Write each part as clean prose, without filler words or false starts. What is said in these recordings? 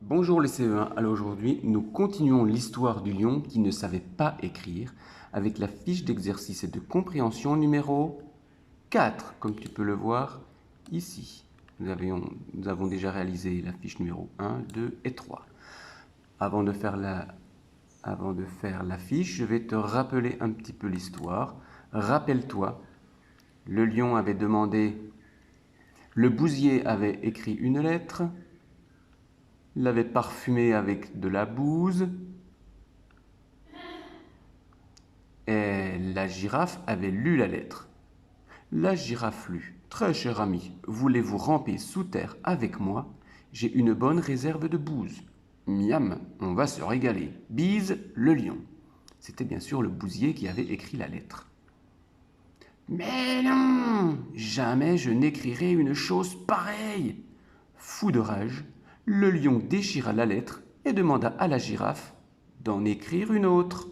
Bonjour les CE1, alors aujourd'hui nous continuons l'histoire du lion qui ne savait pas écrire avec la fiche d'exercice et de compréhension numéro 4, comme tu peux le voir ici. Nous avons déjà réalisé la fiche numéro 1, 2 et 3. Avant de faire la fiche, je vais te rappeler un petit peu l'histoire. Rappelle-toi, le lion avait demandé, le bousier avait écrit une lettre, l'avait parfumé avec de la bouse, et la girafe avait lu la lettre. La girafe lut. Très cher ami, voulez-vous ramper sous terre avec moi? J'ai une bonne réserve de bouse. Miam, on va se régaler. Bise le lion. C'était bien sûr le bousier qui avait écrit la lettre. Mais non, jamais je n'écrirai une chose pareille. Fou de rage, le lion déchira la lettre et demanda à la girafe d'en écrire une autre.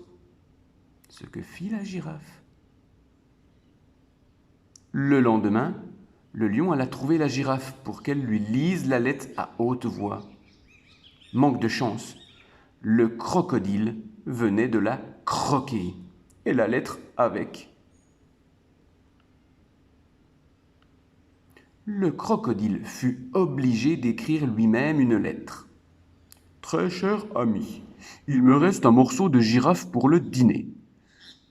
Ce que fit la girafe. Le lendemain, le lion alla trouver la girafe pour qu'elle lui lise la lettre à haute voix. Manque de chance, le crocodile venait de la croquer, et la lettre avec. Le crocodile fut obligé d'écrire lui-même une lettre. Très cher ami, il me reste un morceau de girafe pour le dîner.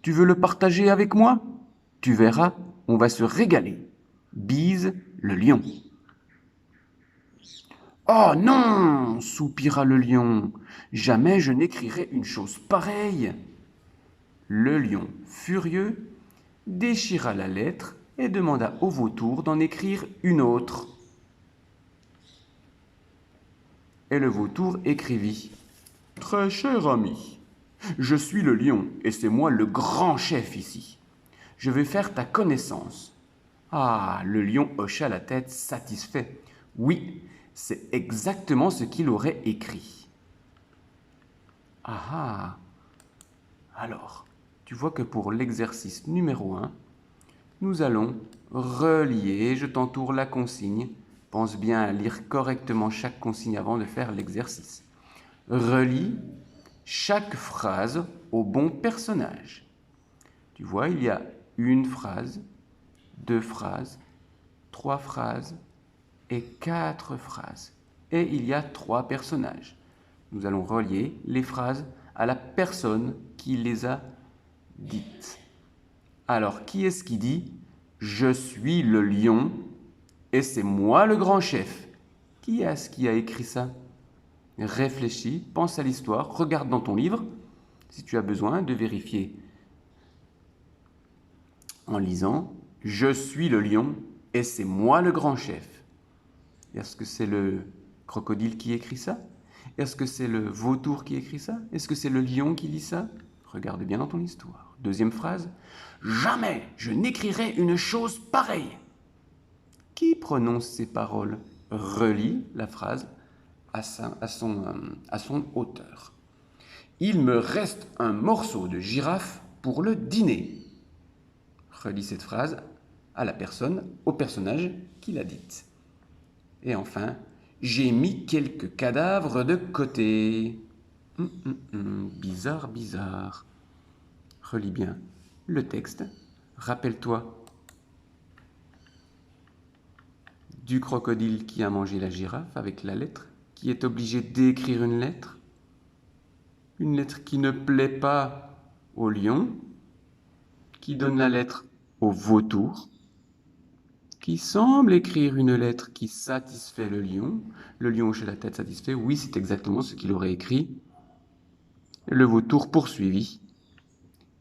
Tu veux le partager avec moi? Tu verras, on va se régaler. Bise le lion. Oh non, soupira le lion, jamais je n'écrirai une chose pareille. Le lion, furieux, déchira la lettre et demanda au vautour d'en écrire une autre. Et le vautour écrivit. Très cher ami, je suis le lion et c'est moi le grand chef ici. Je vais faire ta connaissance. Ah, le lion hocha la tête satisfait. Oui, c'est exactement ce qu'il aurait écrit. Ah ah. Alors, tu vois que pour l'exercice numéro 1, nous allons relier, je t'entoure la consigne. Pense bien à lire correctement chaque consigne avant de faire l'exercice. Relie chaque phrase au bon personnage. Tu vois, il y a une phrase, deux phrases, trois phrases et quatre phrases. Et il y a trois personnages. Nous allons relier les phrases à la personne qui les a dites. Alors, qui est-ce qui dit « Je suis le lion et c'est moi le grand chef » Qui est-ce qui a écrit ça? Réfléchis, pense à l'histoire, regarde dans ton livre, si tu as besoin de vérifier en lisant « Je suis le lion et c'est moi le grand chef ». Est-ce que c'est le crocodile qui écrit ça? Est-ce que c'est le vautour qui écrit ça? Est-ce que c'est le lion qui lit ça? Regarde bien dans ton histoire. Deuxième phrase. Jamais je n'écrirai une chose pareille. Qui prononce ces paroles? Relie la phrase à son auteur. Il me reste un morceau de girafe pour le dîner. Relie cette phrase à la personne, au personnage qui l'a dite. Et enfin, j'ai mis quelques cadavres de côté. Bizarre, bizarre. Relis bien le texte. Rappelle-toi du crocodile qui a mangé la girafe avec la lettre, qui est obligé d'écrire une lettre qui ne plaît pas au lion, qui donne la lettre au vautour, qui semble écrire une lettre qui satisfait le lion hoche la tête satisfait, oui c'est exactement ce qu'il aurait écrit, le vautour poursuivit.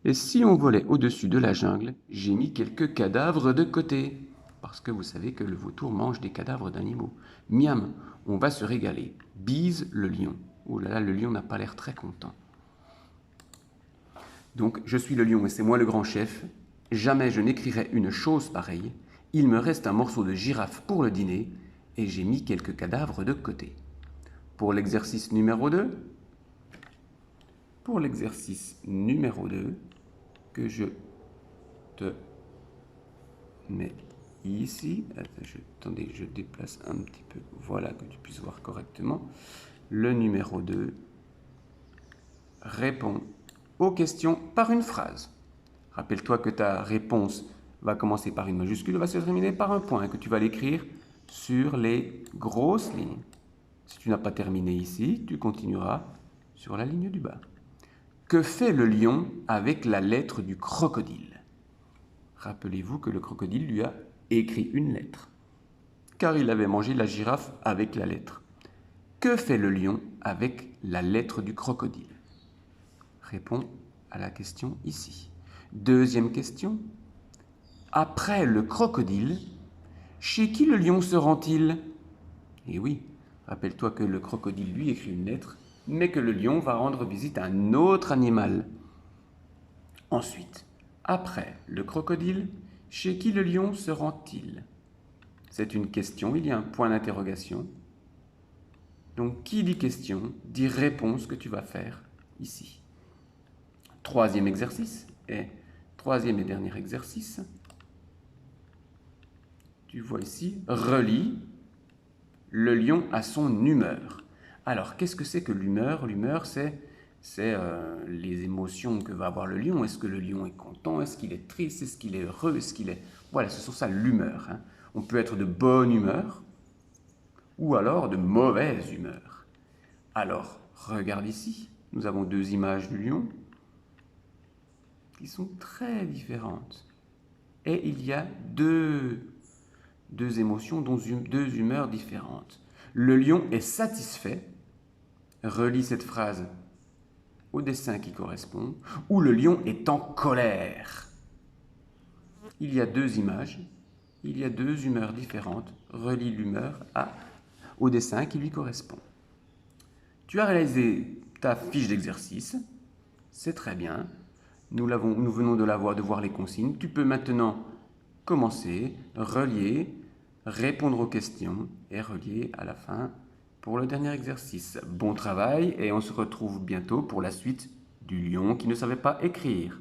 Et si on volait au-dessus de la jungle, j'ai mis quelques cadavres de côté. Parce que vous savez que le vautour mange des cadavres d'animaux. Miam, on va se régaler. Bise le lion. Oh là là, le lion n'a pas l'air très content. Donc, je suis le lion et c'est moi le grand chef. Jamais je n'écrirai une chose pareille. Il me reste un morceau de girafe pour le dîner et j'ai mis quelques cadavres de côté. Pour l'exercice numéro 2, que je te mets ici. Attendez, je déplace un petit peu. Voilà, que tu puisses voir correctement. Le numéro 2 répond aux questions par une phrase. Rappelle-toi que ta réponse va commencer par une majuscule, va se terminer par un point, que tu vas l'écrire sur les grosses lignes. Si tu n'as pas terminé ici, tu continueras sur la ligne du bas. Que fait le lion avec la lettre du crocodile? Rappelez-vous que le crocodile lui a écrit une lettre, car il avait mangé la girafe avec la lettre. Que fait le lion avec la lettre du crocodile? Réponds à la question ici. Deuxième question. Après le crocodile, chez qui le lion se rend-il? Eh oui, rappelle-toi que le crocodile lui écrit une lettre, mais que le lion va rendre visite à un autre animal. Ensuite, après le crocodile, chez qui le lion se rend-il? C'est une question, il y a un point d'interrogation. Donc, qui dit question, dit réponse que tu vas faire ici. Troisième exercice, et troisième et dernier exercice. Tu vois ici, relie le lion à son humeur. Alors, qu'est-ce que c'est que l'humeur? L'humeur, c'est les émotions que va avoir le lion. Est-ce que le lion est content? Est-ce qu'il est triste? Est-ce qu'il est heureux? Est-ce qu'il est... Voilà, ce sont ça l'humeur. Hein. On peut être de bonne humeur ou alors de mauvaise humeur. Alors, regarde ici. Nous avons deux images du lion qui sont très différentes. Et il y a deux émotions, deux humeurs différentes. Le lion est satisfait. Relis cette phrase au dessin qui correspond. Ou le lion est en colère. Il y a deux images. Il y a deux humeurs différentes. Relis l'humeur au dessin qui lui correspond. Tu as réalisé ta fiche d'exercice. C'est très bien. Nous venons de voir les consignes. Tu peux maintenant commencer, relier, répondre aux questions et relier à la fin pour le dernier exercice. Bon travail et on se retrouve bientôt pour la suite du lion qui ne savait pas écrire.